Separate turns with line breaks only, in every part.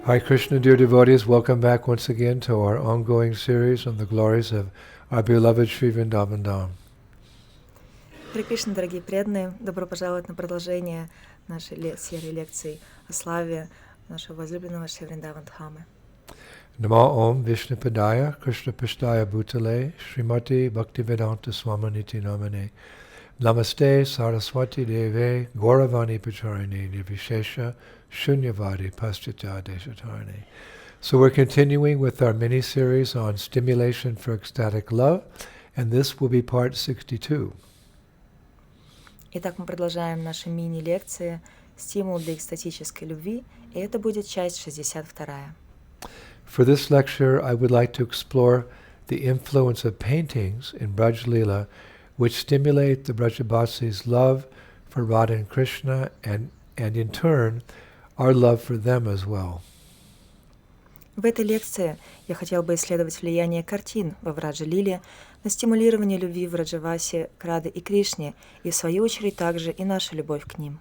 Hare Krishna, dear devotees, welcome back once again to our ongoing series on the glories of our beloved Sri Vrindavan Dham.
Харе Кришна, дорогие преданные, добро пожаловать на продолжение нашей серии лекций о славе нашего возлюбленного Шри Вриндаван Дхамы.
Namo Om Vishnupadaya Krishna Pishtaya Bhutale Srimati Bhaktivedanta Swaminiti Namane Namaste Saraswati Deve Gauravani Pacharini Nirvishesha Shunyavadi Paschitya Deshatarni. So we're continuing with our mini-series on stimulation for ecstatic love, and this will be part 62.
Итак, мы продолжаем наши мини-лекции «Стимул для экстатической любви», и это будет часть 62.
For this lecture, I would like to explore the influence of paintings in Braj Leela, which stimulate the Brajabasi's love for Radha and Krishna, and in turn, our love for them as well.
В этой лекции я хотел бы исследовать влияние картин во Враджа-лиле на стимулирование любви в Раджавасе к Раде и Кришне, и в свою очередь также и наша любовь к ним.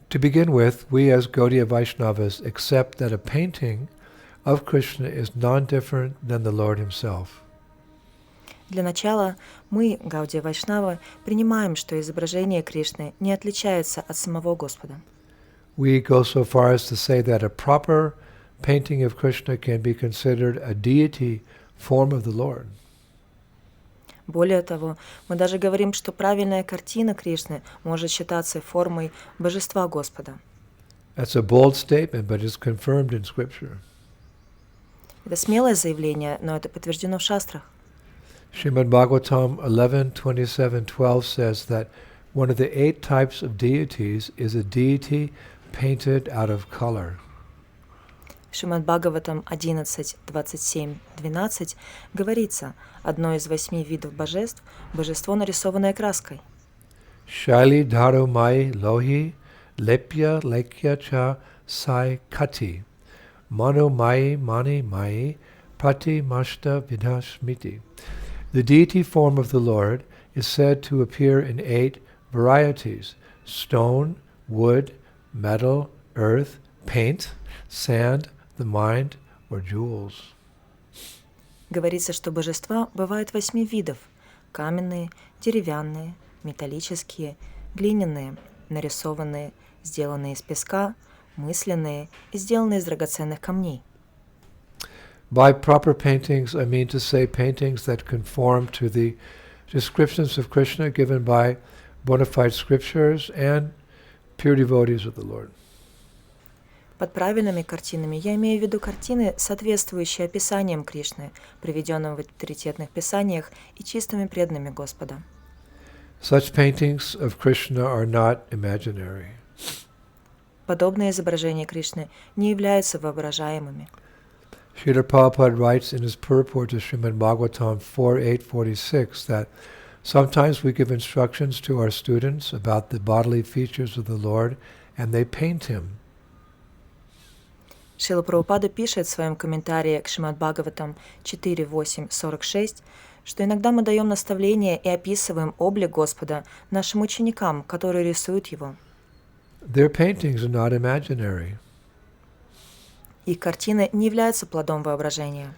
To begin with, we as Gaudiya Vaishnavas accept that a painting of Krishna is non-different than the Lord himself.
Для начала мы, Гаудия Вайшнавы, принимаем, что изображение Кришны не отличается от самого Господа.
We go so far as to say that a proper painting of Krishna can be considered a deity form of the Lord.
Более того, мы даже говорим, что правильная картина Кришны может считаться формой божества Господа.
That's a bold statement, but it's confirmed in Scripture.
Это смелое заявление, но это подтверждено в шастрах.
Srimad Bhagavatam 11:27-12 says that one of the 8 types of deities is a deity painted out of color.
В Шримад Бхагаватам 11, 27, 12 говорится, одно из 8 видов божеств – божество, нарисованное краской.
Shaili dharu mai lohi lepya lekya cha sai kati mano mai mani mai prati mashta vidhasmiti. The deity form of the Lord is said to appear in 8 varieties: stone, wood, metal, earth, paint, sand, the mind, or jewels.
Говорится, что божества бывают 8 видов – каменные, деревянные, металлические, глиняные, нарисованные, сделанные из песка, мысленные и сделанные из драгоценных камней.
By proper paintings, I mean to say paintings that conform to the descriptions of Krishna given by bona fide scriptures and pure devotees of the Lord.
Под правильными картинами я имею в виду картины, соответствующие описаниям Кришны, приведенным в авторитетных писаниях и чистыми преданными Господа.
Such paintings of Krishna are not imaginary.
Подобные изображения Кришны не являются воображаемыми.
Srila Prabhupada writes in his purport to Srimad Bhagavatam 4.8.46 that sometimes we give instructions to our students about the bodily features of the Lord and they paint him.
Шрила Прабхупада пишет в своем комментарии к Шримад Бхагаватам 4.8.46, что иногда мы даем наставления и описываем облик Господа нашим ученикам, которые рисуют его.
Their paintings are not imaginary.
Их картины не являются плодом воображения.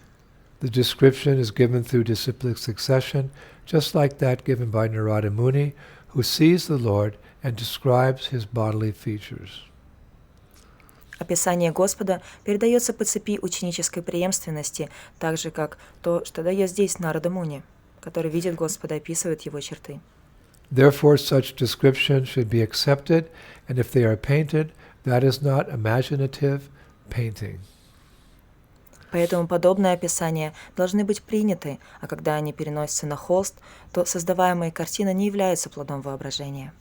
The description is given through disciplic succession, just like that given by Narada Muni, who sees the Lord and describes his bodily features.
Описание Господа передается по цепи ученической преемственности, так же, как то, что дает здесь Нарада Муни, который видит Господа и описывает его черты.
Therefore, such description should be accepted, and if they are painted, that is not imaginative painting.
Поэтому подобные описания должны быть приняты, а когда они переносятся на холст, то создаваемые картины не являются плодом воображения.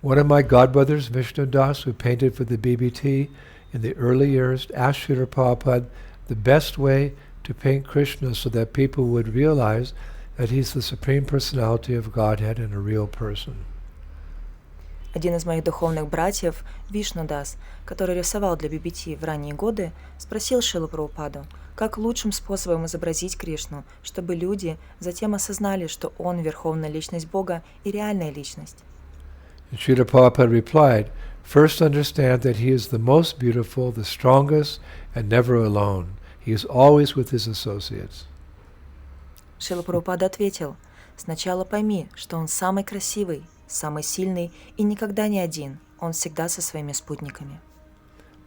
One of my godbrothers, Vishnu Das, who painted for the BBT in the early years, asked Srila Prabhupada the best way to paint Krishna so that people would realize that he's the Supreme Personality of Godhead and a real person.
Один из моих духовных братьев, Вишну Дас, который рисовал для BBT в ранние годы, спросил Шрилу Прабхупаду, как лучшим способом изобразить Кришну, чтобы люди затем осознали, что он — верховная личность Бога и реальная личность.
And Srila Prabhupada replied, First understand that he is the most beautiful, the strongest, and never alone. He is always with his associates.
Шрила Прабхупада ответил: «Сначала пойми, что он самый красивый, самый сильный и никогда не один. Он всегда со своими спутниками».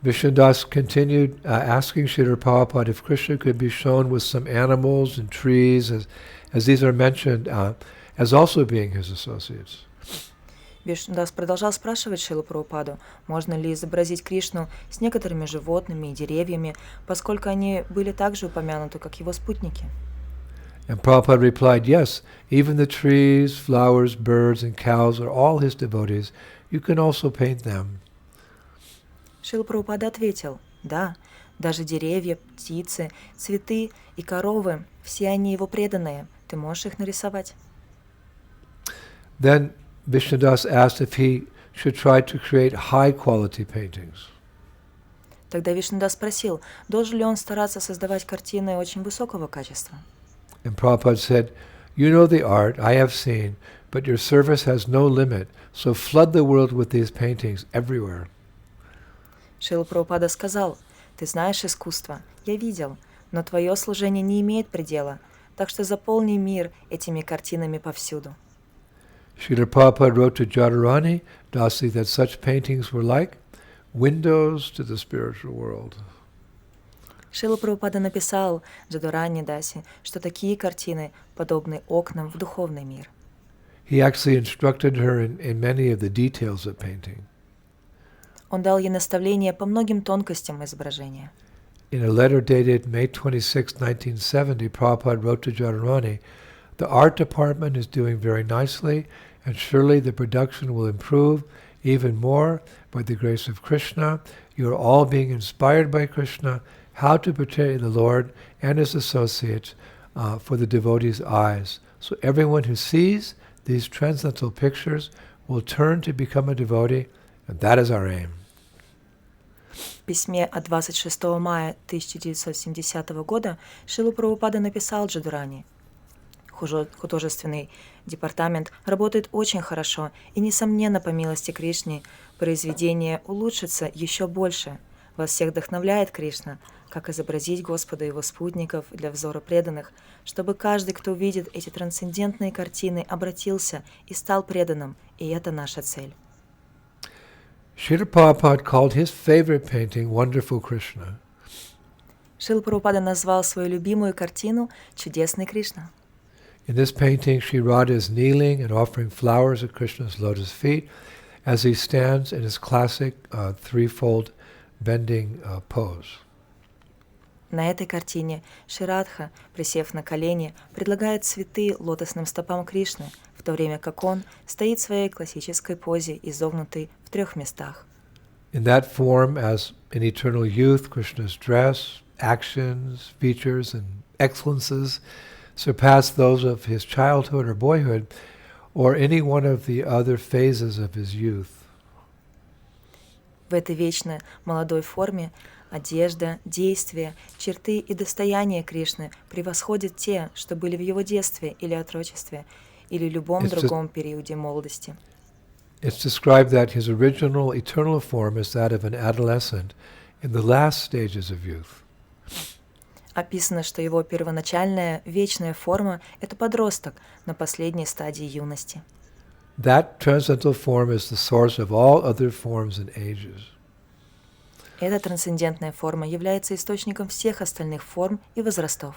Vishnudas continued asking Srila Prabhupada if Krishna could be shown with some animals and trees, as these are mentioned, as also being his associates.
Вишнудас продолжал спрашивать Шрилу Прабхупаду, можно ли изобразить Кришну с некоторыми животными и деревьями, поскольку они были также упомянуты, как его спутники.
And Prabhupada replied, yes, even the trees, flowers, birds, and cows are all his devotees. You can also paint them.
Шрила Прабхупада ответил, да, даже деревья, птицы, цветы и коровы, все они его преданные, ты можешь их нарисовать.
Then Vishnudas asked if he should try to create high-quality paintings.
Тогда Вишнудас спросил, должен ли он стараться создавать картины очень высокого качества.
And Prabhupada said, you know the art, I have seen, but your service has no limit, so flood the world with these paintings everywhere.
Шрила Прабхупада сказал, ты знаешь искусство, я видел, но твое служение не имеет предела, так что заполни мир этими картинами повсюду.
Srila Prabhupada wrote to Jadharani Dasi that such paintings were like windows to the spiritual world.
Шрила Прабхупада написал Джадурани Даси, что такие картины подобны окнам в духовный мир.
He actually instructed her in many of the details of painting.
Он дал ей наставления по многим тонкостям изображения.
In a letter dated May 26, 1970, Prabhupada wrote to Jadharani, the art department is doing very nicely, and surely the production will improve even more by the grace of Krishna. You are all being inspired by Krishna, how to portray the Lord and his associates for the devotees' eyes. So everyone who sees these transcendental pictures will turn to become a devotee, and that is our aim.
В письме от 26 мая 1970 года Шрила Прабхупада написал Джадурани, художественный департамент работает очень хорошо, и, несомненно, по милости Кришны, произведение улучшится еще больше. Вас всех вдохновляет Кришна, как изобразить Господа и его спутников для взора преданных, чтобы каждый, кто увидит эти трансцендентные картины, обратился и стал преданным, и это наша цель.
Srila Prabhupada called his favorite painting Wonderful Krishna.
Шрила Прабхупада назвал свою любимую картину «Чудесный Кришна».
In this painting, Sri Radha is kneeling and offering flowers at Krishna's lotus feet as he stands in his classic threefold bending pose.
На этой картине Шри Радха, присев на колени, предлагает цветы лотосным стопам Кришны, в то время как он стоит в своей классической позе, изогнутой в 3 местах.
In that form, as in eternal youth, Krishna's dress, actions, features, and excellences surpass those of his childhood or boyhood, or any one of the other phases of his youth.
В этой вечно молодой форме одежда, действия, черты и достояние Кришны превосходят те, что были в его детстве или отрочестве, или любом другом периоде молодости.
It's described that his original eternal form is that of an adolescent in the last stages of youth.
Описано, что его первоначальная вечная форма – это подросток на последней стадии юности.
That transcendental form is the source of all other forms and ages.
Эта трансцендентная форма является источником всех остальных форм и возрастов.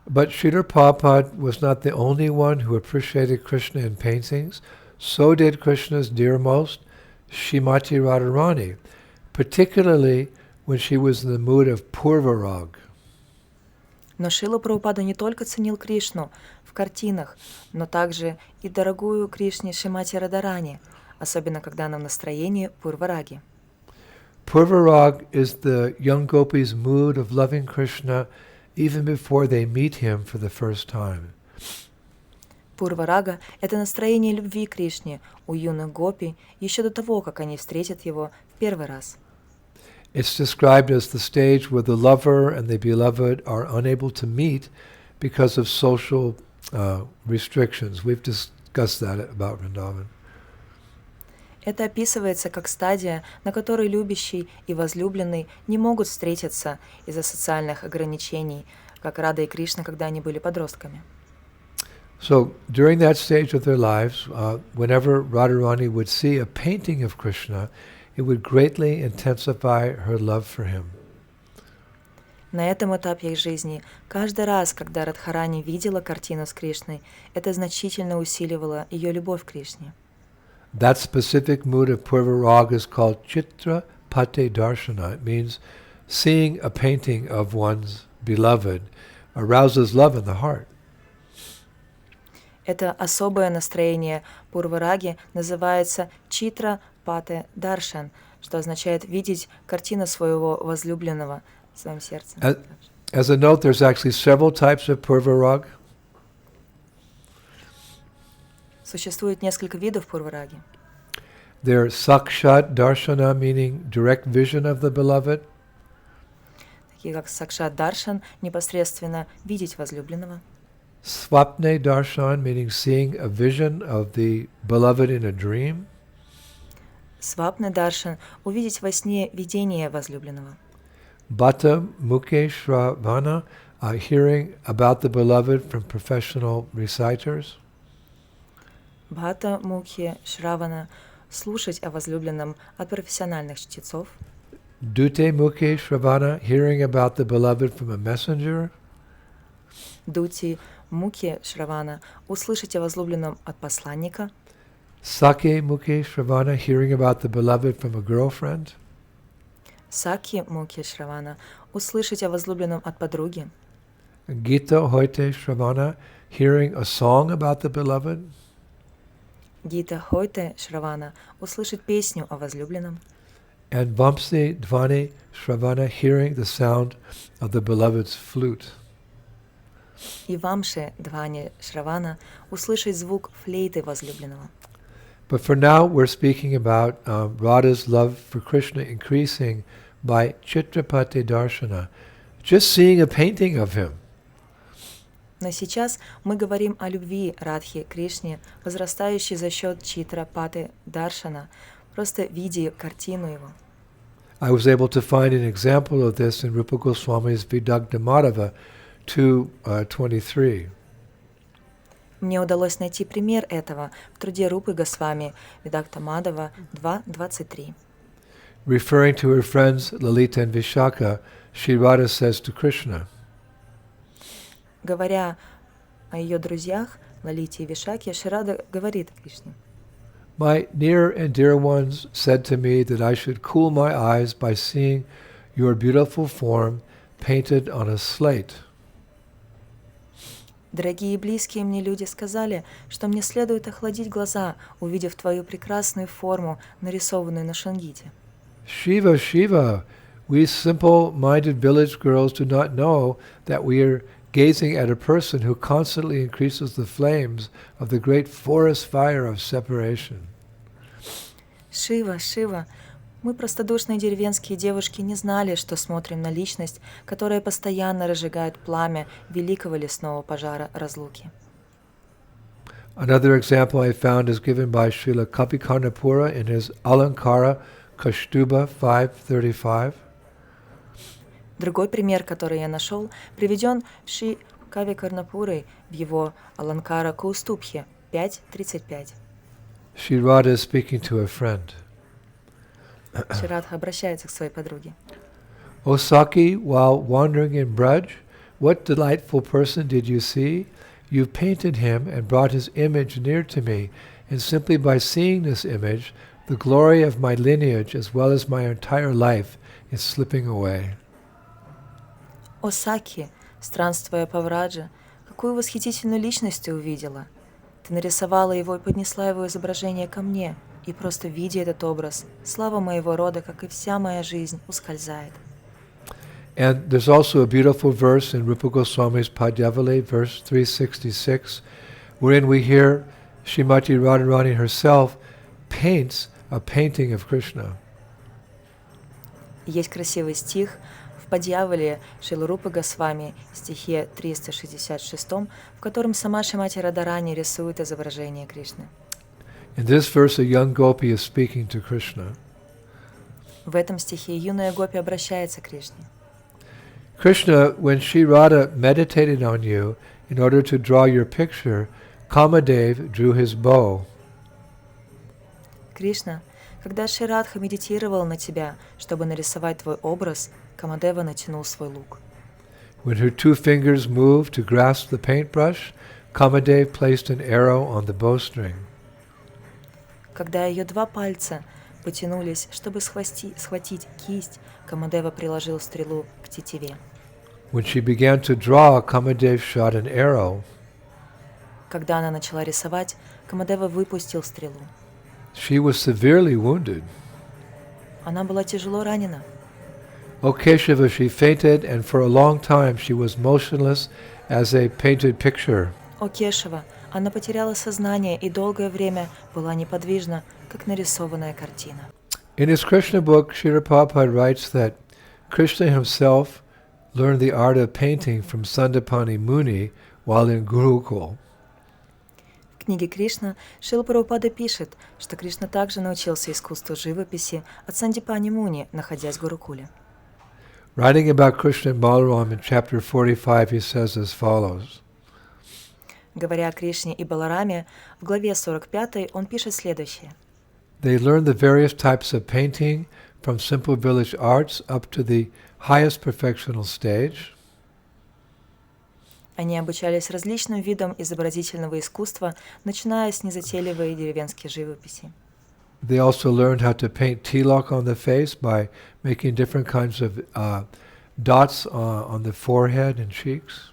But Srila Prabhupada was not the only one who appreciated Krishna in paintings. So did Krishna's dearmost, Srimati Radharani, particularly when she was in the mood of Purvarag.
Но Шрила Прабхупада не только ценил Кришну в картинах, но также и дорогую Кришне Шримати Радharani, особенно когда она в настроении Пурвараги.
Purvarag is the young gopis' mood of loving Krishna even before they meet him for the first time.
Пурварага – это настроение любви к Кришне у юных гопи еще до того, как они встретят его в первый раз.
It's described as the stage where the lover and the beloved are unable to meet because of social restrictions. We've discussed that about Vrindavan.
Это описывается как стадия, на которой любящий и возлюбленный не могут встретиться из-за социальных ограничений, как Рада и Кришна, когда они были подростками.
So during that stage of their lives, whenever Radharani would see a painting of Krishna, it would greatly intensify her love for him.
На этом этапе их жизни каждый раз, когда Радхарани видела картину с Кришной, это значительно усиливало ее любовь к Кришне.
That specific mood of Purva Raga is called Chitra Pate Darshana. It means seeing a painting of one's beloved arouses love in the heart.
Это особое настроение Пурвараги называется Читра Пате Даршан, что означает видеть картину своего возлюбленного в своем сердце.
As a note, there's actually several types of Purva Raga.
Существует несколько видов Пурвараги.
There's Sakshat Darshana, meaning direct vision of the beloved.
Такие как Сакшат Даршан, непосредственно видеть возлюбленного.
Swapne Darshan, meaning seeing a vision of the beloved in a dream.
Свапна Даршан, увидеть во сне видение возлюбленного.
Bhata Mukhe Shravana, hearing about the beloved from professional reciters.
Бхата Мукхи Шравана, слушать о возлюбленном от профессиональных чтецов.
Dute Mukhe Shravana, hearing about the beloved from a messenger.
Дути Мукхи Шравана, услышать о возлюбленном от посланника.
Sake Mukhe Shravana, hearing about the beloved from a girlfriend.
Саки Мукхи Шравана, услышать о возлюбленном от подруги.
Gita Hoite Shravana, hearing a song about the beloved.
Гита Хойте Шравана, услышать песню о возлюбленном.
And Vamsi Dhvani Shravana, hearing the sound of the beloved's flute.
И Вамше Двани Шравана, услышать звук флейты возлюбленного.
But for now, we're speaking about Radha's love for Krishna increasing by Chitrapati Darshana, just seeing a painting of him.
Но сейчас мы говорим о любви Радхи к Кришне, возрастающей за счет Читра Паты Даршана, просто видя картину его.
I was able to find an example of this in Rupa Goswami's Vidagdha Madhava 2:23.
Мне удалось найти пример этого в труде Рупы Госвами Видакта Мадава 2.23.
Referring to her friends Lalita and Vishaka, Shri Radha says to Krishna,
Говоря о ее друзьях, Лалите и Вишаке, Шрада говорит Кришне:
My near and dear ones said to me that I should cool my eyes by seeing your beautiful form painted on a slate.
Дорогие и близкие мне люди сказали, что мне следует охладить глаза, увидев твою прекрасную форму, нарисованную на шангите.
Shiva, Shiva, we simple-minded village girls do not know that we are gazing at a person who constantly increases the flames of the great forest fire of separation.
Шива, Шива, мы, простодушные деревенские девушки, не знали, что смотрим на личность, которая постоянно разжигает пламя великого лесного пожара разлуки.
Another example I found is given by Srila Kapikarnapura in his Alankara Kashtuba 5:35.
Другой пример, который я нашел, приведен Шри Кави Карнапурой в его Аланкара Каустубхе 5.35.
Shri Radha is speaking to a friend.
Ширадха обращается к своей подруге.
O Saki, while wandering in Braj, what delightful person did you see? You painted him and brought his image near to me, and simply by seeing this image, the glory of my lineage as well as my entire life is slipping away.
О Саки, странствуя по Враджа, какую восхитительную личность ты увидела. Ты нарисовала его и поднесла его изображение ко мне, и просто видя этот образ, слава моего рода, как и вся моя жизнь, ускользает.
And there's also a beautiful verse in Rupa Goswami's Padyavali, verse 366, wherein we hear Srimati Radharani herself paints a painting of Krishna.
Есть красивый стих в Падьявале Шрилы Рупы Госвами, стихе 366, в котором сама Шримати Радхарани рисует изображение Кришны.
In this verse, a young gopi is speaking to Krishna.
В этом стихе юная гопи обращается к Кришне.
Krishna, when Sri Radha meditated on you in order to draw your picture, Kamadev drew his bow.
Кришна, когда Шри Радха медитировал на тебя, чтобы нарисовать твой образ, Камадева натянул свой лук.
When her two fingers moved to grasp the paintbrush, Kamadev placed an arrow on the bowstring.
Когда ее два пальца потянулись, чтобы схватить кисть, Камадева приложил стрелу к тетиве.
When she began to draw, Kamadev shot an arrow.
Когда она начала рисовать, Камадева выпустил стрелу.
She was severely wounded.
Она была тяжело ранена.
O Keshava, she fainted, and for a long time she was motionless as a painted picture.
О Кешава, она потеряла сознание и долгое время была неподвижна, как нарисованная картина.
In his Krishna book, Srila Prabhupada writes that Krishna himself learned the art of painting from Sandipani Muni while in Gurukul.
В книге Кришна Шрила Прабхупада пишет, что Кришна также научился искусству живописи от Сандипани Муни, находясь в Гурукуле.
Writing about Krishna and Balaram in chapter 45, he says as follows.
Говоря о Кришне и Балараме, в главе 45 он пишет следующее.
They learned the various types of painting from simple village arts up to the highest perfectional stage.
Они обучались различным видам изобразительного искусства, начиная с незатейливой деревенской живописи.
They also learned how to paint tilak on the face by making different kinds of dots on the forehead and cheeks.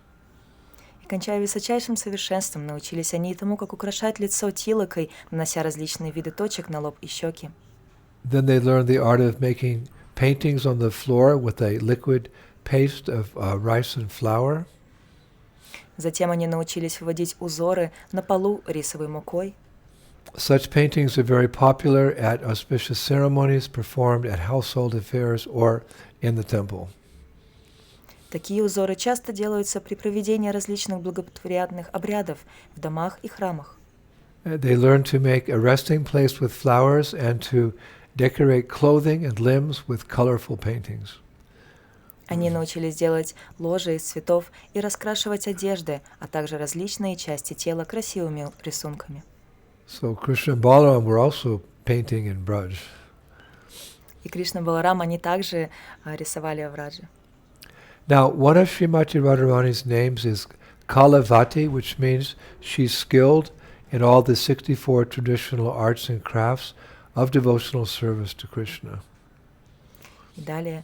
И, кончая высочайшим совершенством, научились они и тому, как украшать лицо тилакой, нанося различные виды точек на лоб и щеки.
Then they learned the art of making paintings on the floor with a liquid paste of rice and flour.
Затем они научились выводить узоры на полу рисовой мукой.
Such paintings are very popular at auspicious ceremonies performed at household affairs or in the temple.
Такие узоры часто делаются при проведении различных благоприятных обрядов в домах и храмах.
They learn to make a resting place with flowers and to decorate clothing and limbs with colorful paintings.
Они научились делать ложи из цветов и раскрашивать одежды, а также различные части тела красивыми рисунками.
So Krishna and Balaram were also painting in Braj.
И Кришна и Баларам, они также рисовали в Враджи.
Now, one of Srimati Radharani's names is Kalavati, which means she's skilled in all the 64 traditional arts and crafts of devotional service to Krishna.
И далее,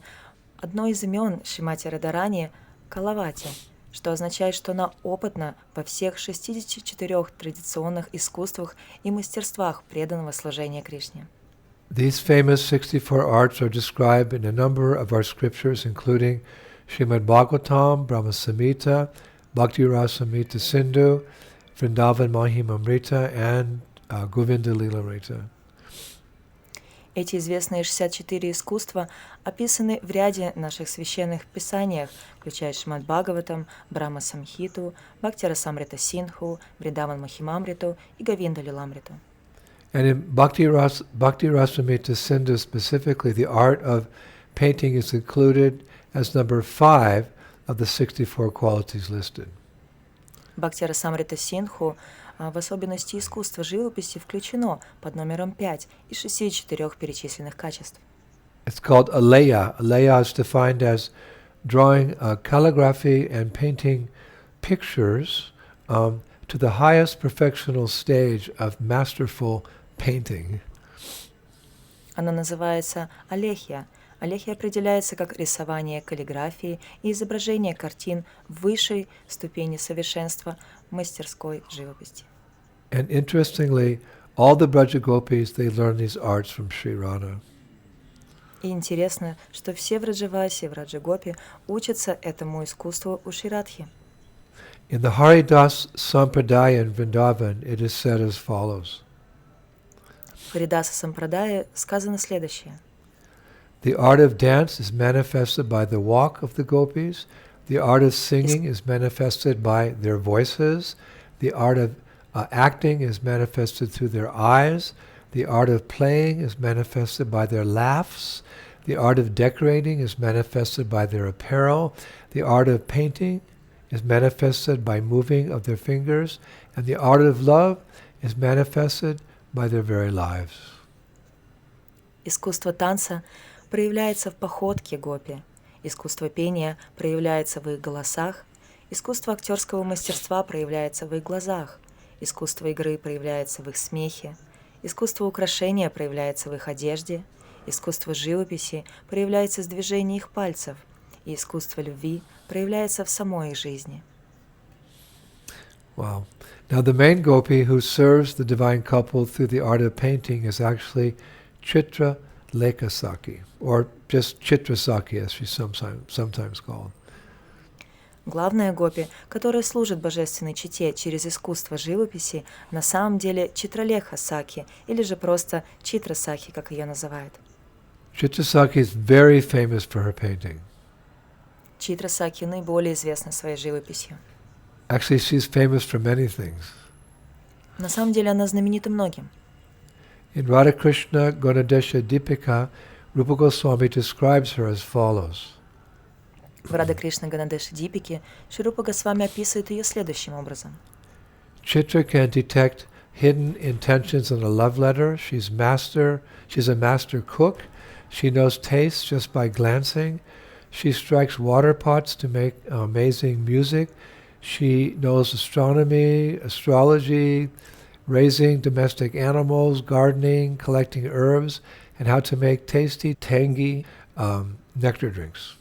одно из имен Шримати Радарани – Калавати, что означает, что она опытна во всех 64 традиционных искусствах и мастерствах преданного служения Кришне.
These famous 64 arts are described in a number of our scriptures, including Srimad Bhagavatam, Brahma Samhita, Bhakti Rasamrita Sindhu, Vrindavan Mahimamrita, and Govinda Lilamrita.
Эти известные 64 искусства описаны в ряде наших священных писаниях, включая Шримад Бхагаватам, Брахма Самхиту, Бхакти Расамрита Синдху, Вриндаван Махимамриту и Говинда Лиламриту.
And in Bhakti Rasamrita Sindhu specifically, the art of painting is included as number 5 of the 64 qualities listed.
Бхакти Расамрита Синдху в особенности искусство живописи включено под номером 5 из 64 перечисленных качеств.
It's called aleya. Aleya is defined as drawing calligraphy and painting pictures to the highest perfectional stage of masterful painting.
Она называется алехия. Алехия определяется как рисование каллиграфии и изображение картин высшей ступени совершенства мастерской живописи.
And interestingly, all the Braja Gopis, they learn these arts from Sri Radha.
И интересно, что все Враджаваси и Враджагопи учатся этому искусству у Шри Радхи.
In the Haridas Sampradaya in Vrindavan, it is said as follows.
В Харидаса Сампрадае сказано следующее.
The art of dance is manifested by the walk of the gopis. The art of singing is manifested by their voices. The art of Acting is manifested through their eyes. The art of playing is manifested by their laughs. The art of decorating is manifested by their apparel. The art of painting is manifested by moving of their fingers. And the art of love is manifested by their very lives.
Искусство танца проявляется в походке гопи. Искусство пения проявляется в их голосах. Искусство актерского мастерства проявляется в их глазах. Искусство игры проявляется в их смехе. Искусство украшения проявляется в их одежде. Искусство живописи проявляется в движении их пальцев. И искусство любви проявляется в самой их жизни.
Wow. Now the main gopi who serves the divine couple through the art of painting is actually Chitra Lekasaki, or just Chitrasaki as she's sometimes called.
Главная гопи, которая служит божественной чите через искусство живописи, на самом деле Читралеха Саки, или же просто Читра Саки, как ее называют.
Chitrasaki is very famous for her painting.
Читра Саки наиболее известна своей живописью.
Actually, she's famous for many things.
На самом деле она знаменита многим.
In Radha Krishna Gunadesha Dipika, Rupa Goswami describes her as follows.
В Рада Кришна Ганадеши Дипике Шри-Рупа Госвами описывает ее следующим образом.
Chitra can detect hidden intentions in a love letter. She's a master cook. She knows taste just by glancing. She strikes water pots to make amazing music. She knows astronomy, astrology, raising domestic animals, gardening, collecting herbs, and how to make tasty, tangy nectar drinks.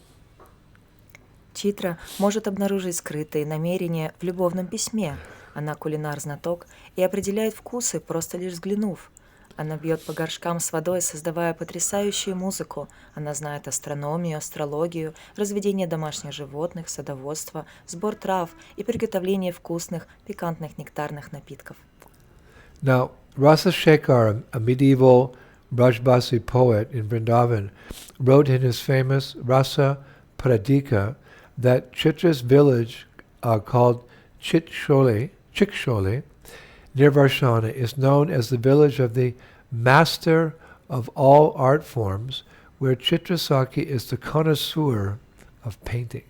Читра может обнаружить скрытые намерения в любовном письме. Она кулинар-знаток и определяет вкусы, просто лишь взглянув. Она бьет по горшкам с водой, создавая потрясающую музыку. Она знает астрономию, астрологию, разведение домашних животных, садоводство, сбор трав и приготовление вкусных, пикантных нектарных напитков.
Now, Rasa Shekhar, a medieval Brajbasi poet in Vrindavan, wrote in his famous Rasa Pradika that Chitra's village called Chikshole, near Varshana, is known as the village of the master of all art forms, where Chitrasaki is the connoisseur of painting.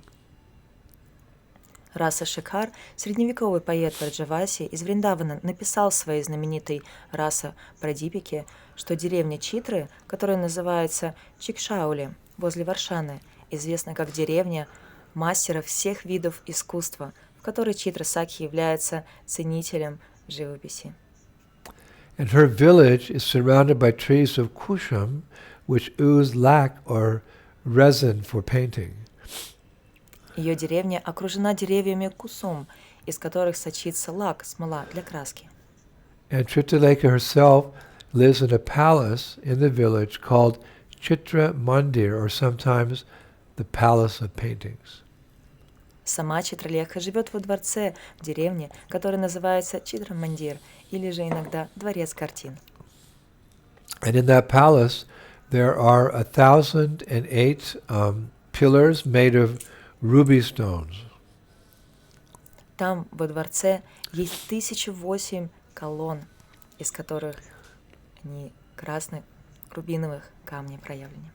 Раса Шекхар, средневековый поэт Враджаваси из Вриндавана, написал в своей знаменитой Раса Прадипике, что деревня Читры, которая называется Чикшаули, возле Варшаны, известна как деревня мастеров всех видов искусства, в которой Читра Сакхи является ценителем живописи.
And her village is surrounded by trees of kusham, which ooze lac or resin for painting.
Ее деревня окружена деревьями кусум, из которых сочится лак, смола для краски.
And Chitraleka herself lives in a palace in the village called Chitra Mandir, or sometimes the Palace of Paintings.
Сама Читралеха живет во дворце в деревне, который называется Читра Мандир, или же иногда Дворец картин.
And in that palace there are 1,008 pillars made of ruby stones.
Там, во дворце, есть 1008 колонн, из которых они красных рубиновых камней проявлены.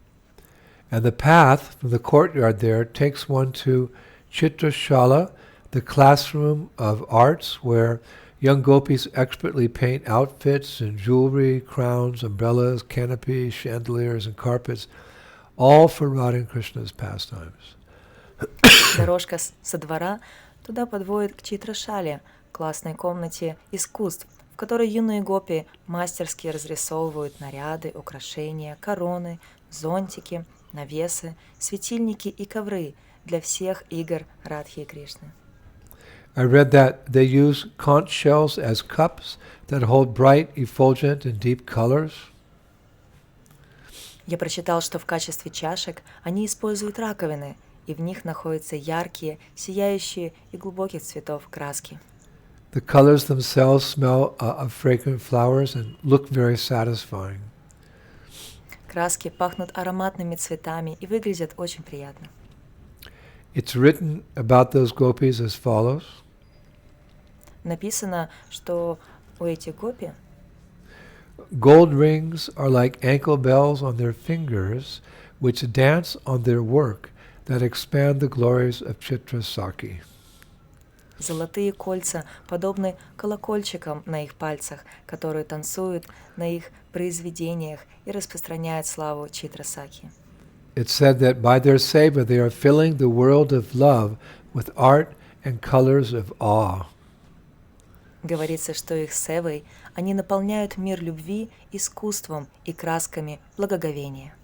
And the path from the courtyard there takes one to Chitrashala, the classroom of arts, where young gopis expertly paint outfits and jewelry, crowns, umbrellas, canopies, chandeliers, and carpets, all for Radha and Krishna's pastimes.
Дорожка со двора туда подводит к Читрашале, классной комнате искусств, в которой юные гопи мастерски разрисовывают наряды, украшения, короны, зонтики, навесы, светильники и ковры для всех игр Радхи и Кришны.
I read that they use conch shells as cups that hold bright, effulgent, and deep colors.
Я прочитал, что в качестве чашек они используют раковины, и в них находятся яркие, сияющие и глубоких цветов краски.
The colors themselves smell of fragrant flowers and look very satisfying.
Краски пахнут ароматными цветами и выглядят очень приятно.
It's written about those gopis as follows.
Написано, что у этих гопи
gold rings are like ankle bells on their fingers, which dance on their work that expand the glories of Chitrasakhi.
золотые кольца подобны колокольчикам на их пальцах, которые танцуют на их произведениях и распространяют славу Читрасакхи.
It's said that by their seva they are filling the world of love with art and colors of awe.
Говорится, что их севой они наполняют мир любви искусством и красками благоговения.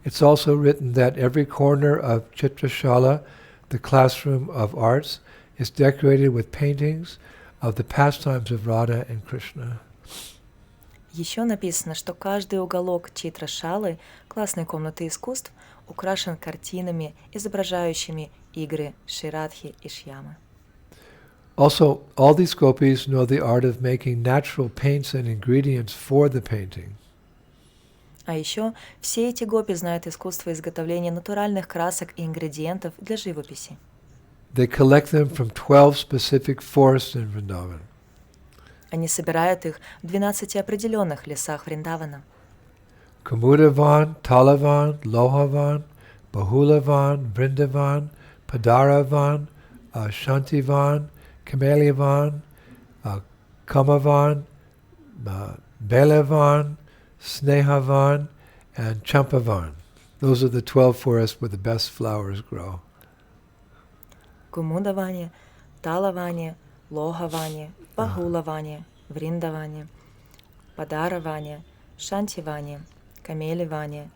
It's also written that every corner of Chitrashala, the classroom of arts, is decorated with paintings of the pastimes of Radha and Krishna.
Еще написано, что каждый уголок Читрашалы, классной комнаты искусств, украшен картинами, изображающими игры Ширадхи и Шьямы.
Also, all these gopis know the art of making natural paints and ingredients for the painting.
А еще все эти гопи знают искусство изготовления натуральных красок и ингредиентов для живописи.
They collect them from 12 specific forests in Vrindavan.
Они собирают их в 12 определенных лесах Вриндавана.
Kumudavan, Talavan, Lohavan, Bahulavan, Vrindavan, Padaravan, Shantivan, Kameliavan, Kamavan, Belavan, Snehavan, and Champavan. Those are the 12 forests where the best flowers grow.
Кумудаване, Талаване, Лохаване, Бахулаване, Вриндаване, Падараване, Шантиване, Камелеване,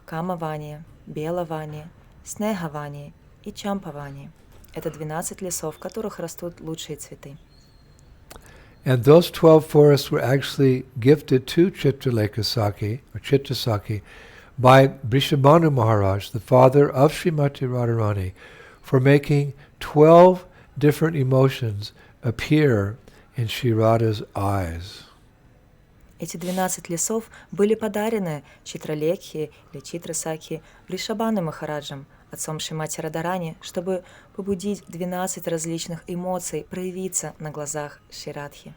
Камаване, Белаване, Снехаване и Чампаване. Это 12 лесов, в которых растут лучшие цветы.
And those 12 forests were actually gifted to Chitralekha or Chitrasakhi by Vrishabhanu Maharaj, the father of Srimati Radharani, for making 12 different emotions appear in Shri Radha's eyes.
Эти 12 лесов были подарены Читралекхе или Читрасакхи Вришабхану Махараджем, отцом Шримати Радharani, чтобы побудить 12 различных эмоций проявиться на глазах Шри Радхи.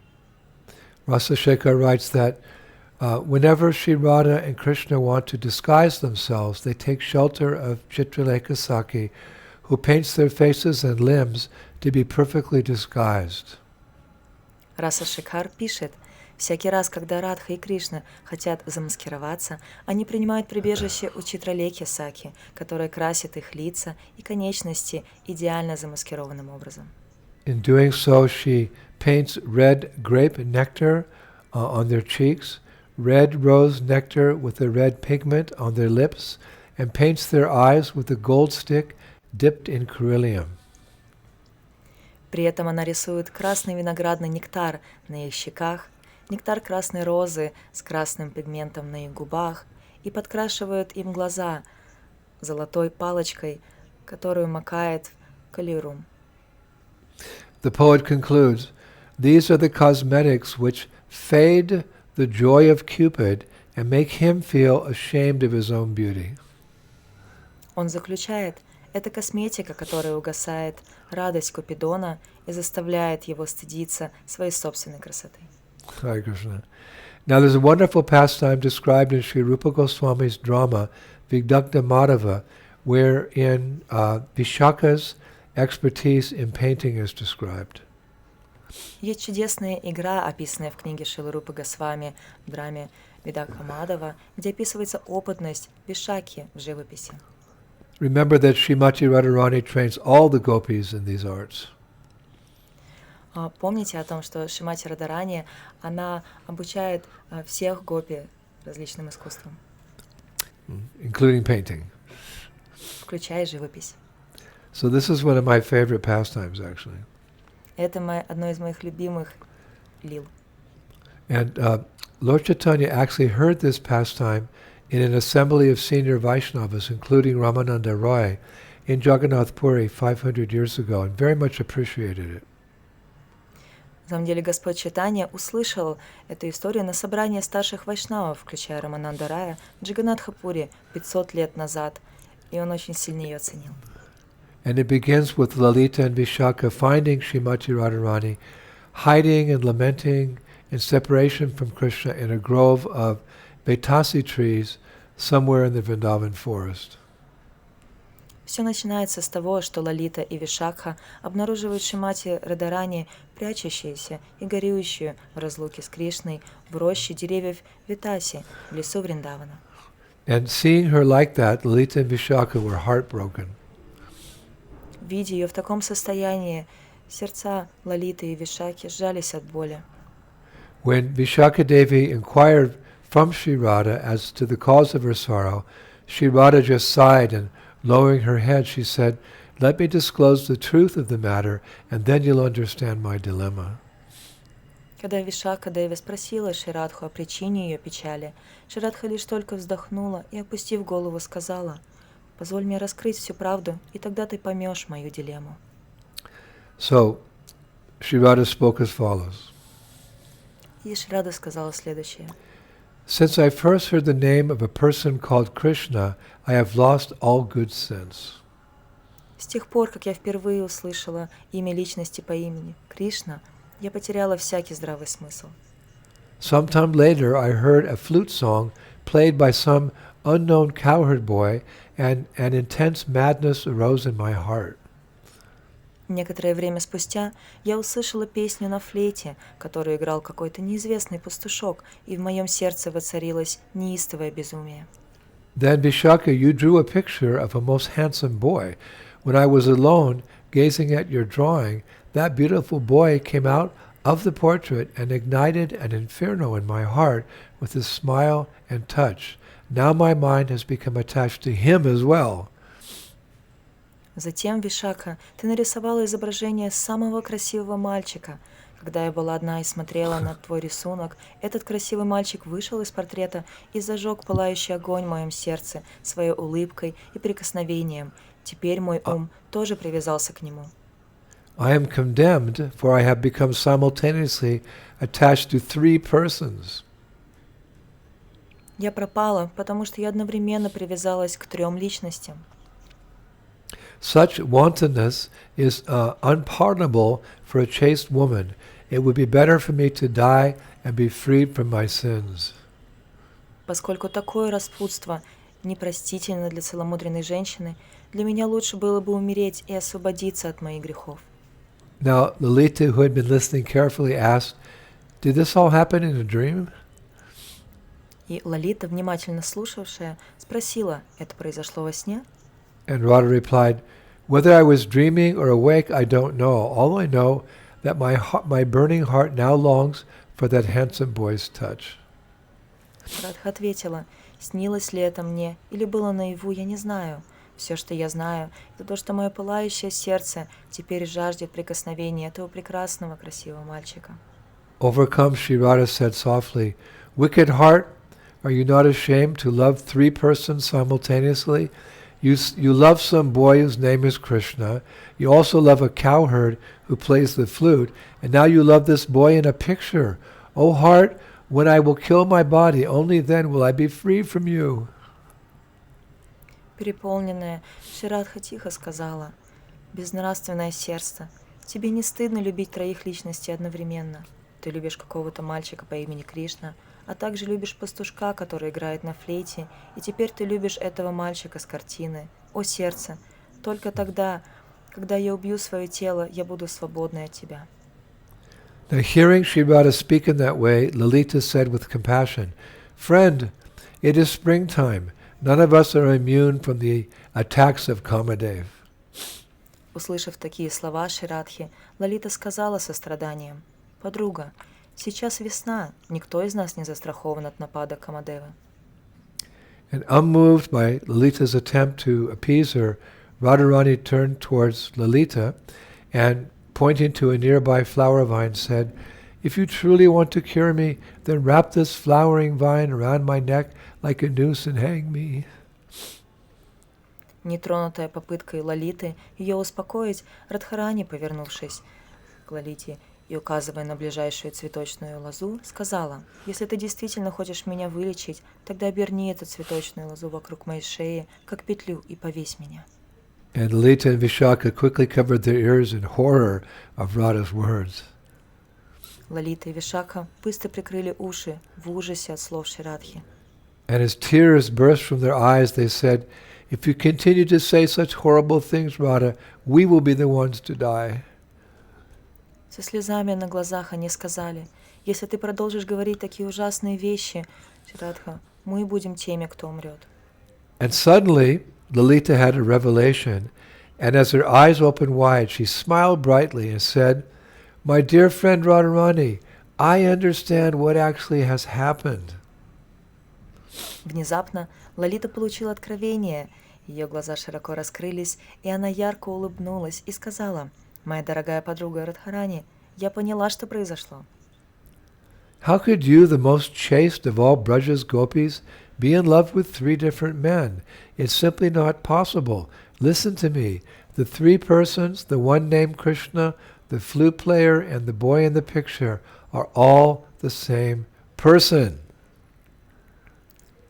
Rasa Shekhar writes that whenever Shri Radha and Krishna want to disguise themselves, they take shelter of Chitralekha Sakhi, who paints their faces and limbs to be perfectly disguised.
Раса Шекхар пишет, всякий раз, когда Радха и Кришна хотят замаскироваться, они принимают прибежище у Читралекхи Сакхи, которая красит их лица и конечности идеально замаскированным образом.
In doing so, she paints red grape nectar on their cheeks, red rose nectar with a red pigment on their lips, and paints their eyes with a gold stick dipped in beryllium.
При этом она рисует красный виноградный нектар на их щеках, нектар красной розы с красным пигментом на их губах и подкрашивает им глаза золотой палочкой, которую макает в калирум.
The poet concludes, these are the cosmetics which fade the joy of Cupid and make him feel ashamed of his own beauty.
Он заключает, это косметика, которая угасает радость Купидона и заставляет его стыдиться своей собственной красоты.
Hare Krishna. Now there's a wonderful pastime described in Sri Rupa Goswami's drama, Vigdagda Madhava, wherein Vishaka's expertise in painting is described.
Есть чудесная игра, описанная в книге Шрилы Рупы Госвами в драме Видагда Мадхава, где описывается опытность Вишаки в живописи.
Remember that Srimati Radharani trains all the gopis in these arts.
Помните о том, что Шримати Радharani, она обучает всех гопи различным искусствам,
including painting.
включая живопись.
So this is one of my favorite pastimes, actually.
Это одно из моих любимых лил.
And Lord Chaitanya actually heard this pastime in an assembly of senior Vaishnavas, including Ramananda Roy, in Jagannath Puri 500 years ago, and very much appreciated it.
На самом деле Господь Чайтанья услышал эту историю на собрании старших вайшнавов, включая Рамананда Рая, в Джаганнатхапуре 500 лет назад, и он очень сильно ее оценил.
And it begins with Lalita and Vishaka finding Srimati Radharani hiding and lamenting in separation from Krishna in a grove of betasi trees somewhere in the Vrindavan forest.
Все начинается с того, что Лалита и Вишакха обнаруживают Шримати Радарани, прячущуюся и горюющую в разлуке с Кришной в роще деревьев Витаси в лесу Вриндавана.
And seeing her like that, Lalita and Vishaka were heartbroken.
Видя ее в таком состоянии, сердца Лалиты и Вишаки сжались от боли.
When Vishaka Devi inquired from Sri Radha as to the cause of her sorrow, Sri Radha just sighed and, lowering her head, she said, "Let me disclose the truth of the matter, and then you'll understand my dilemma."
Когда Вишака Деви спросила Ширадху о причине ее печали, Ширадха лишь только вздохнула и, опустив голову, сказала: «Позволь мне раскрыть всю правду, и тогда ты поймешь мою дилемму».
So, Sri Radha spoke as follows.
И Шрада сказала следующее.
Since I first heard the name of a person called Krishna, I have lost all good sense.
С тех пор, как я впервые услышала имя личности по имени Кришна, я потеряла всякий здравый смысл.
Sometime later, I heard a flute song played by some unknown cowherd boy, and an intense madness arose in my heart.
Некоторое время спустя я услышала песню на флейте, которую играл какой-то неизвестный пастушок, и в моем сердце воцарилось неистовое безумие.
Then, Vishaka, you drew a picture of a most handsome boy. When I was alone, gazing at your drawing, that beautiful boy came out of the portrait and ignited an inferno in my heart with his smile and touch. Now my mind has become attached to him as well.
Затем, Вишака, ты нарисовала изображение самого красивого мальчика. Когда я была одна и смотрела на твой рисунок, этот красивый мальчик вышел из портрета и зажег пылающий огонь в моем сердце своей улыбкой и прикосновением. Теперь мой ум тоже привязался к нему.
I am condemned, for I have become simultaneously attached to 3 persons.
Я пропала, потому что я одновременно привязалась к 3 личностям.
Such wantonness is unpardonable for a chaste woman. It would be better for me to die and be freed from my sins.
Поскольку такое распутство непростительно для целомудренной женщины, для меня лучше было бы умереть и освободиться от моих грехов.
Now, Lalita, who had been listening carefully, asked, "Did this all happen in a dream?"
И Лалита, внимательно слушавшая, спросила, это произошло во сне?
And Radha replied, "Whether I was dreaming or awake, I don't know. All I know that my burning heart now longs for that handsome boy's touch."
Радха ответила, снилось ли это мне или было наяву, я не знаю. Все, что я знаю, это то, что мое пылающее сердце теперь жаждет прикосновения этого прекрасного, красивого мальчика.
Overcome, Sri Radha said softly, "Wicked heart, are you not ashamed to love 3 persons simultaneously? You love some boy whose name is Krishna. You also love a cowherd who plays the flute. And now you love this boy in a picture. O heart, when I will kill my body, only then will I be free from you."
Переполненная, Ширадха тихо сказала, «Безнравственное сердце, тебе не стыдно любить 3 личностей одновременно. Ты любишь какого-то мальчика по имени Кришна, а также любишь пастушка, который играет на флейте, и теперь ты любишь этого мальчика с картины. О сердце, только тогда, когда я убью свое тело, я буду свободной от тебя».
Now, hearing Sri Radha speak in that way, Lalita said with compassion, "Friend, it is springtime. None of us are immune from the attacks of Kamadev."
Услышав такие слова Ширадхи, Лалита сказала со страданием, «Подруга, сейчас весна, никто из нас не застрахован от напада Камадевы».
And unmoved by Lalita's attempt to appease her, Radharani turned towards Lalita and, pointing to a nearby flower vine, said, "If you truly want to cure me, then wrap this flowering vine around my neck like a noose and hang me."
Нетронутая попыткой Лалиты ее успокоить, Радхарани, повернувшись к Лалите и указывая на ближайшую цветочную лозу, сказала, «Если ты действительно хочешь меня вылечить, тогда оберни эту цветочную лозу вокруг моей шеи, как петлю, и повесь меня».
And Lalita and Vishaka quickly covered their ears in horror of Radha's words.
Лалита и Вишакха быстро прикрыли уши в ужасе от слов Шри Радхи.
And as tears burst from their eyes, they said, "If you continue to say such horrible things, Radha, we will be the ones to die."
Со слезами на глазах они сказали: «Если ты продолжишь говорить такие ужасные вещи, Шрадха, мы будем теми, кто умрет».
And suddenly, Lalita had a revelation, and as her eyes opened wide, she smiled brightly and said, "My dear friend Radharani, I understand what actually has happened."
Внезапно Лалита получила откровение, ее глаза широко раскрылись, и она ярко улыбнулась и сказала: «Моя дорогая подруга Радхарани, я поняла, что произошло».
How could you, the most chaste of all Braja's gopis, be in love with three different men? It's simply not possible. Listen to me. The three persons, the one named Krishna, the flute player, and the boy in the picture are all the same person.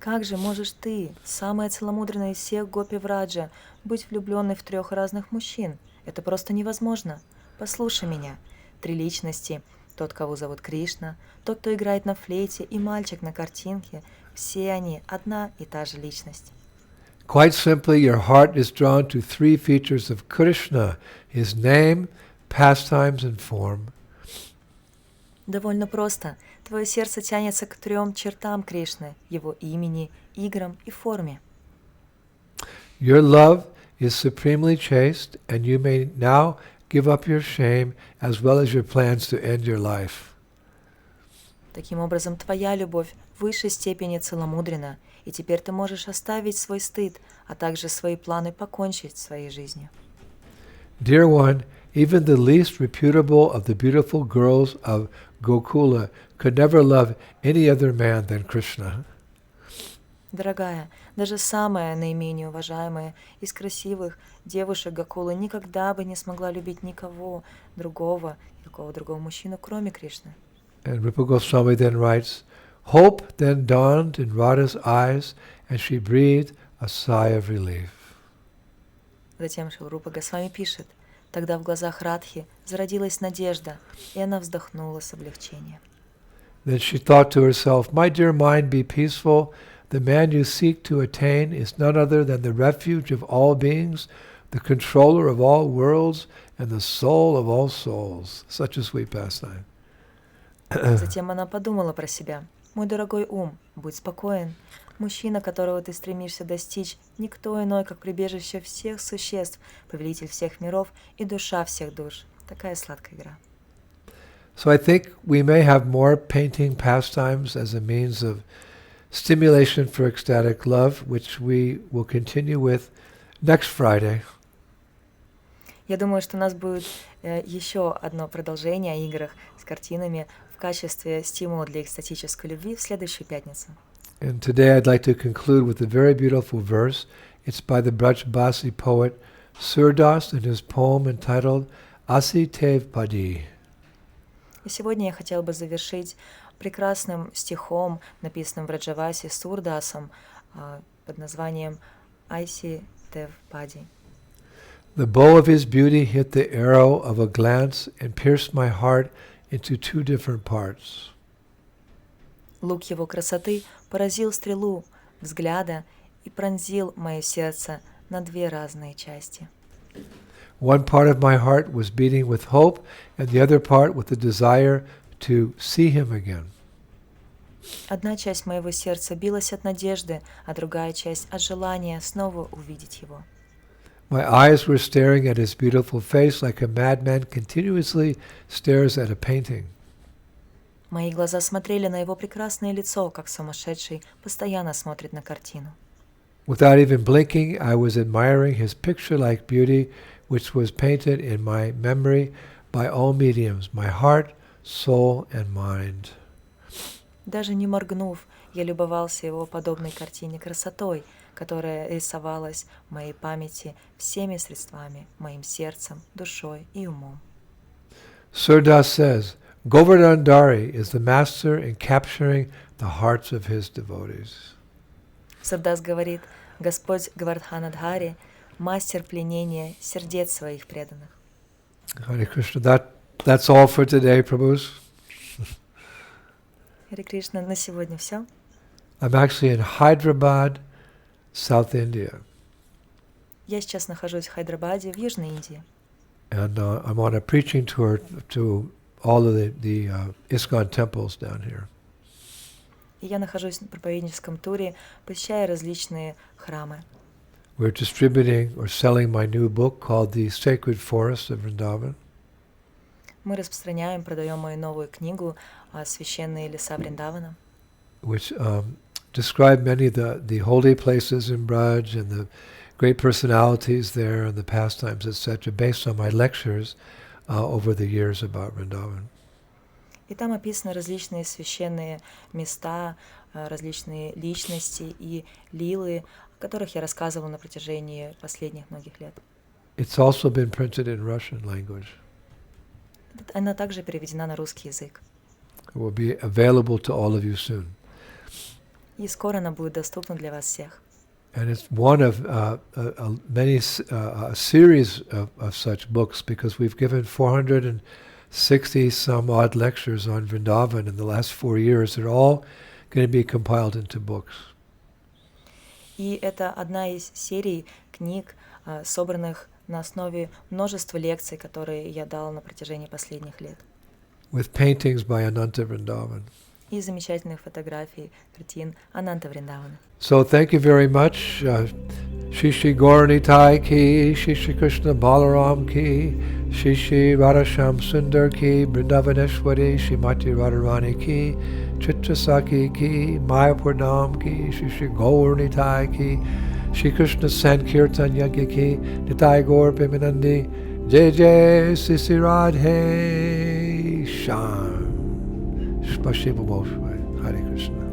Как же можешь ты, самая целомудренная из всех гопи Враджа, быть влюбленной в трех разных мужчин? Это просто невозможно. Послушай меня. Три личности. Тот, кого зовут Кришна, тот, кто играет на флейте, и мальчик на картинке. Все они одна и та же личность.
Quite simply, your heart is drawn to three features of Krishna: his name, pastimes, and form.
Довольно просто. Твое сердце тянется к трем чертам Кришны, его имени, играм и форме.
Your love is supremely chaste, and you may now give up your shame as well as your plans to end your life.
Таким образом, твоя любовь в высшей степени целомудрена, и теперь ты можешь оставить свой стыд, а также свои планы покончить с своей жизнью.
Dear one, even the least reputable of the beautiful girls of Gokula could never love any other man than Krishna.
Дорогая, даже самая наименее уважаемая из красивых девушек Гокулы никогда бы не смогла любить никого другого мужчину, кроме Кришны.
And Rupa Goswami then writes, "Hope then dawned in Radha's eyes, and she breathed a sigh of relief."
Затем Шрила Рупа Госвами пишет: «Тогда в глазах Радхи зародилась надежда, и она вздохнула с облегчением».
Then she thought to herself, "My dear mind, be peaceful. The man you seek to attain is none other than the refuge of all beings, the controller of all worlds, and the soul of all souls." Such a sweet pastime.
Затем она подумала про себя: «Мой дорогой ум, будь спокоен. Мужчина, которого ты стремишься достичь, никто иной, как прибежище всех существ, повелитель всех миров и душа всех душ». Такая сладкая игра.
So I think we may have more painting pastimes as a means of stimulation for ecstatic love, which we will continue with next Friday.
Я думаю, что у нас будет еще одно продолжение о играх с картинами в качестве стимула для экстатической любви в следующую пятницу.
And today I'd like to conclude with a very beautiful verse. It's by the Brajbasi poet Surdas in his poem entitled Asi Tev Padi.
И сегодня я хотела бы завершить прекрасным стихом, написанным в Раджавасе Сурдасом под названием Аси Тев Пади.
The bow of his beauty hit the arrow of a glance and pierced my heart into two different parts.
Лук его красоты поразил стрелу взгляда и пронзил мое сердце на две разные части.
One part of my heart was beating with hope, and the other part with the desire to see him again.
Одна часть моего сердца билась от надежды, а другая часть от желания снова увидеть его.
My eyes were staring at his beautiful face like a madman continuously stares at a painting.
Мои глаза смотрели на его прекрасное лицо, как сумасшедший постоянно смотрит на картину.
Without even blinking, I was admiring his picture-like beauty, which was painted in my memory by all mediums, my heart, soul, and mind.
Даже не моргнув, я любовался его подобной картине красотой, которая рисовалась в моей памяти всеми средствами, моим сердцем, душой и умом.
Surdas says, Govardhandari is the master in capturing the hearts of his devotees.
Сурдас говорит: Господь Гавардханадхари — мастер пленения сердец своих преданных.
Hare Krishna. That's all for today, Prabhus.
Харе Кришна, на сегодня все.
I'm actually in Hyderabad, South India.
Я сейчас нахожусь в Хайдарабаде, в Южной Индии.
And I'm on a preaching tour to all of the ISKCON temples down here.
И я нахожусь на проповедническом туре, посещая различные храмы.
We're distributing or selling my new book called The Sacred Forest of Vrindavan.
Мы распространяем, продаем мою новую книгу «Священные леса Вриндавана»,
which describe many of the holy places in Braj and the great personalities there and the pastimes, etc., based on my lectures over the years about Vrindavan.
И там описаны различные священные места, различные личности и лилы, о которых я рассказывала на протяжении последних многих лет.
It's also been printed in Russian language.
Она также переведена на русский язык.
It will be available to all of you soon.
И скоро она будет доступна для вас всех.
And it's one of a series of such books, because we've given 460 some odd lectures on Vrindavan in the last 4 years. They're all going to be compiled into books.
И это одна из серий книг, собранных на основе множества лекций, которые я дала на протяжении последних лет.
With paintings by Ananta Vrindavan.
И замечательных фотографий, картин Ананта Вриндавана.
So thank you very much. Shri Shri Gauranitai ki, Shri Shri Krishna Balaram ki, Shri Shri Radhasham Sundar ki, Vrindavaneshwari Shrimati Radharani ki, Chitrasaki ki, Mayapur ki, Shri Shri Gauranitai ki, Shri Krishna Sankirtan Yagya ki, Nitai Gaur Bimanandi, Jai Jai Sisi Radhe Sham. Spasibo Hare Krishna.